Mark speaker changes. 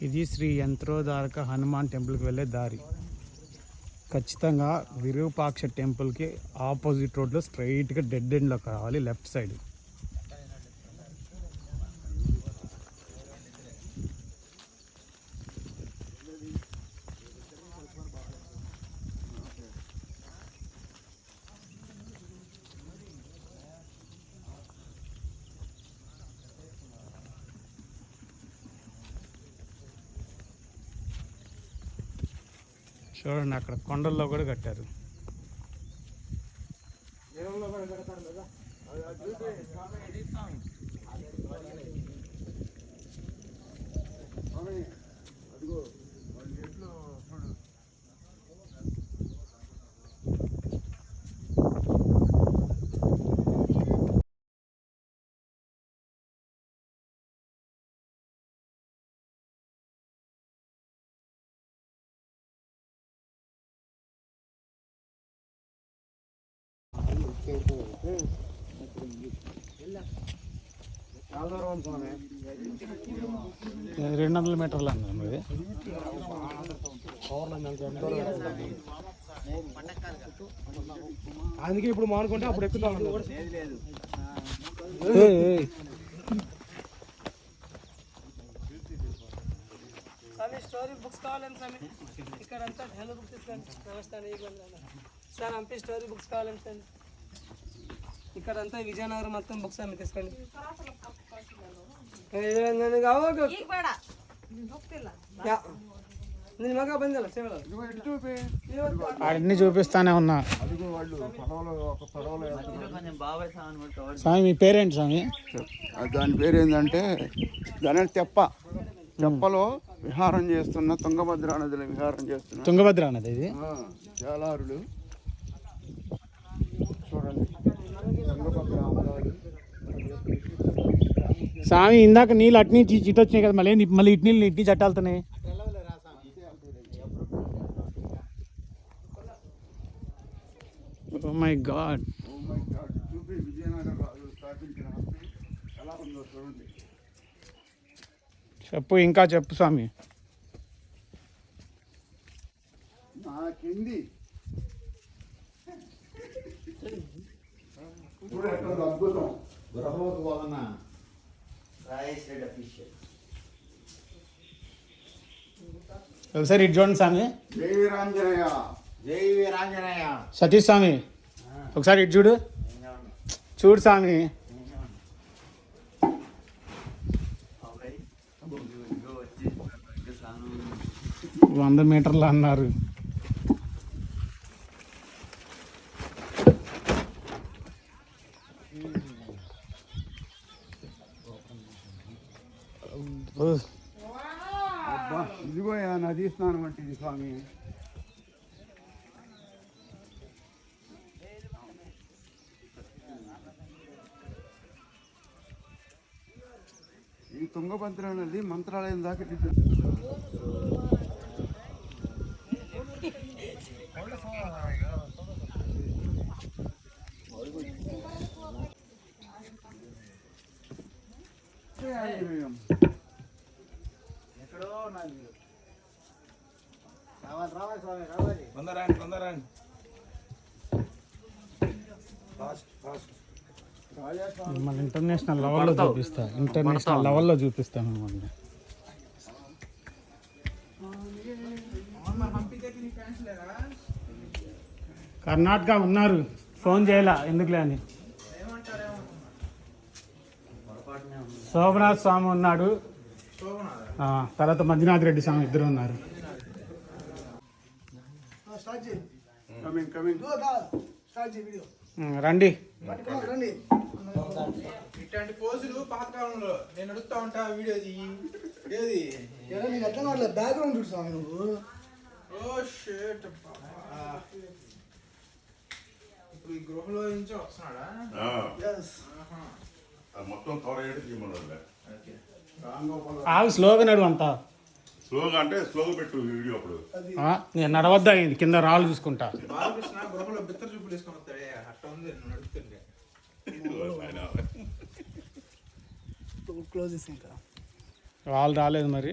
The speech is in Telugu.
Speaker 1: ఇది శ్రీ యంత్రోధారక హనుమాన్ టెంపుల్కి వెళ్ళే దారి. ఖచ్చితంగా విరూపాక్ష టెంపుల్కి ఆపోజిట్ రోడ్లో స్ట్రైట్గా డెడ్ ఎండ్లోకి రావాలి, లెఫ్ట్ సైడ్. చూడండి, అక్కడ కొండల్లో కూడా కట్టారు. ఇది 200 మీటర్లు అన్నది.
Speaker 2: అందుకే ఇప్పుడు మానుకుంటే అప్పుడు ఎక్కుతా
Speaker 3: స్టోరీ బుక్స్ కావాలండి స్వామి. ఇక్కడ అంతా హెలో బుక్ తీసుకోండి. నమస్తే సార్, హంపి స్టోరీ బుక్స్ కావాలండి సార్. ఇక్కడ అంతా విజయనగరం మొత్తం బుక్స్ అమ్మి తీసుకోండి.
Speaker 1: అన్ని చూపిస్తానే ఉన్నా. స్వామి మీ పేరేంటి స్వామి?
Speaker 4: దాని పేరు ఏంటంటే దాని తెప్పలో విహారం చేస్తున్న తుంగభద్రా నదిలో విహారం చేస్తున్న
Speaker 1: తుంగభద్రా నది. ఇది
Speaker 4: జాలారులు చూడండి. తుంగభద్ర
Speaker 1: స్వామి ఇందాక నీళ్ళు అటు నుంచి ఇటు వచ్చినాయి కదా, మళ్ళీ ఇటు నీళ్ళు ఇటు నుంచి అట్టాలుతున్నాయి. Oh my God.
Speaker 4: చూపి విజయనగర రాజు స్థాపించిన హంపి ఎలా ఉందో చూడండి.
Speaker 1: చెప్పు, ఇంకా చెప్పు స్వామి.
Speaker 4: నాకింది అద్భుతం.
Speaker 5: గృహలోకి వలన
Speaker 1: ఒకసారి ఇటు చూడండి స్వామి.
Speaker 4: జై వీరాంజనేయ,
Speaker 5: జై వీరాంజనేయ.
Speaker 1: సతీష్ స్వామి ఒకసారి ఇటు చూడు. చూడు స్వామి. 100 మీటర్లు అన్నారు.
Speaker 4: అబ్బా, ఇదిగో నదీ స్నానం వంటిది స్వామి. ఈ తుంగభద్ర నది మంత్రాలయం దాకా
Speaker 1: మిమ్మల్ని ఇంటర్నేషనల్ లెవెల్లో చూపిస్తాను మిమ్మల్ని. కర్ణాటక ఉన్నారు, ఫోన్ చేయాల ఎందుకులే అని. శోభనాథ్ స్వామి ఉన్నాడు, తర్వాత మంజునాథ్ రెడ్డి స్వామి ఇద్దరు ఉన్నారు. రండి.
Speaker 2: ఇట్లాంటి పోజులు పాతకాలంలో నేను అడుగుతా ఉంటా. వీడియో
Speaker 3: బ్యాక్గ్రౌండ్ చూస్తాను నువ్వు.
Speaker 2: Oh shit. ఇప్పుడు ఈ గృహలో నుంచి వస్తున్నాడా?
Speaker 6: మొత్తం
Speaker 1: స్లోగా నడు అంతా.
Speaker 6: స్లోగా అంటే స్లోగా పెట్టు వీడియో. అప్పుడు
Speaker 1: నేను నడవద్దా, కింద రాళ్ళు చూసుకుంటా.
Speaker 2: బాలకృష్ణ గృహలో బిత్తర చూపులు వేసుకొని వస్తాడే, అట్ట ఉంది నువ్వు నడుపుతుంటే.
Speaker 3: క్లోజ్ చేసి ఇంకా
Speaker 1: వాళ్ళు రాలేదు మరి.